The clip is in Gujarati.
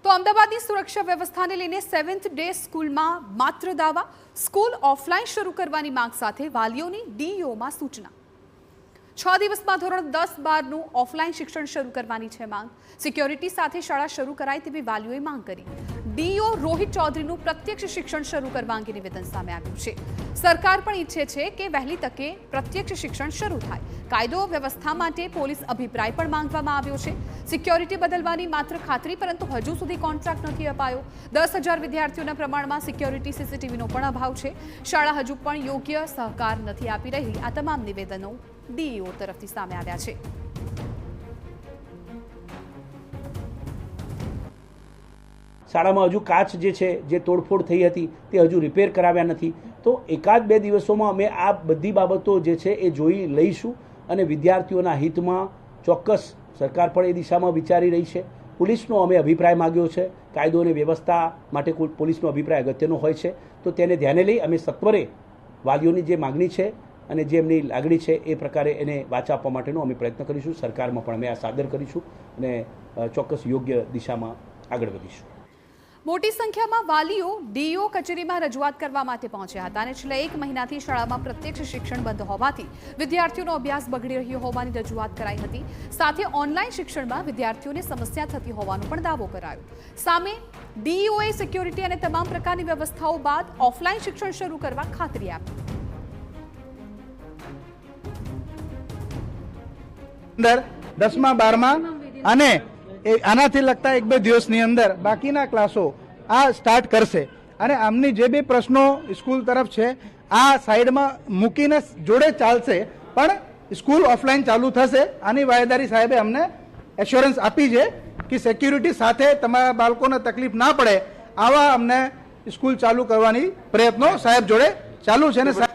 તો અમદાવાદની સુરક્ષા વ્યવસ્થાને લઈને 7th ડે સ્કૂલમાં માત્ર દાવા, સ્કૂલ ઓફલાઈન શરૂ કરવાની માંગ સાથે વાલીઓની ડીઈઓમાં સૂચના। 6 દિવસમાં ધોરણ 10-12નું ઓફલાઈન શિક્ષણ શરૂ કરવાની છે માંગ। સિક્યોરિટી સાથે શાળા શરૂ કરાય તેવી વાલીઓએ માંગ કરી। ડીઈઓ રોહિત ચૌધરીનું પ્રત્યક્ષ શિક્ષણ શરૂ કરવા અંગે નિવેદન સામે આવ્યું છે। સરકાર પણ ઈચ્છે છે કે વહેલી તકે પ્રત્યક્ષ શિક્ષણ શરૂ થાય। કાયદો વ્યવસ્થા માટે પોલીસ અભિપ્રાય પણ માંગવામાં આવ્યો છે। સિક્યોરિટી બદલવાની માત્ર ખાતરી, પરંતુ હજુ સુધી કોન્ટ્રાક્ટ નથી અપાયો। 10,000 વિદ્યાર્થીઓના પ્રમાણમાં સિક્યોરિટી સીસીટીવીનો પણ અભાવ છે। શાળા હજુ પણ યોગ્ય સહકાર નથી આપી રહી। આ તમામ નિવેદનો ડીઈઓ તરફથી સામે આવ્યા છે। શાળામાં હજુ કાચ જે તોડફોડ થઈ હતી તે હજુ રિપેર કરાવ્યા નથી। તો એકાદ બે દિવસોમાં અમે આ બધી બાબતો જે છે એ જોઈ લઈશું અને વિદ્યાર્થીઓના હિતમાં ચોક્કસ સરકાર પણ એ દિશામાં વિચારી રહી છે। પોલીસનો અમે અભિપ્રાય માગ્યો છે। કાયદો અને વ્યવસ્થા માટે પોલીસનો અભિપ્રાય અગત્યનો હોય છે, તો તેને ધ્યાને લઈ અમે સત્વરે વાલીઓની જે માગણી છે અને જે એમની લાગણી છે એ પ્રકારે એને વાચા આપવા માટેનો અમે પ્રયત્ન કરીશું। સરકારમાં પણ અમે આ સાદર કરીશું અને ચોક્કસ યોગ્ય દિશામાં આગળ વધીશું। મોટી સંખ્યામાં વાલીઓ ડીઈઓ કચેરીમાં રજૂઆત કરવા માટે પહોંચ્યા હતા અને છેલ્લા 1 મહિનાથી શાળામાં પ્રત્યક્ષ શિક્ષણ બંધ હોવાથી વિદ્યાર્થીઓનો અભ્યાસ બગડી રહ્યો હોવાની રજૂઆત કરાઈ હતી। સાથે ઓનલાઈન શિક્ષણમાં વિદ્યાર્થીઓને સમસ્યા થતી હોવાનો પણ દાવો કરાયો। સામે ડીઈઓએ સિક્યોરિટી અને તમામ પ્રકારની વ્યવસ્થાઓ બાદ ઓફલાઈન શિક્ષણ શરૂ કરવા ખાતરી આપી। અંદર 10મા 12મા અને આનાથી લગતા 1-2 દિવસની અંદર બાકીના ક્લાસો આ સ્ટાર્ટ કરશે અને આમની જે બી પ્રશ્નો સ્કૂલ તરફ છે આ સાઈડમાં મૂકીને જોડે ચાલશે, પણ સ્કૂલ ઓફલાઈન ચાલુ થશે। આની વાયદારી સાહેબે અમને એશ્યોરન્સ આપી છે કે સિક્યુરિટી સાથે તમારા બાળકોને તકલીફ ના પડે આવા અમને સ્કૂલ ચાલુ કરવાની પ્રયત્નો સાહેબ જોડે ચાલુ છે।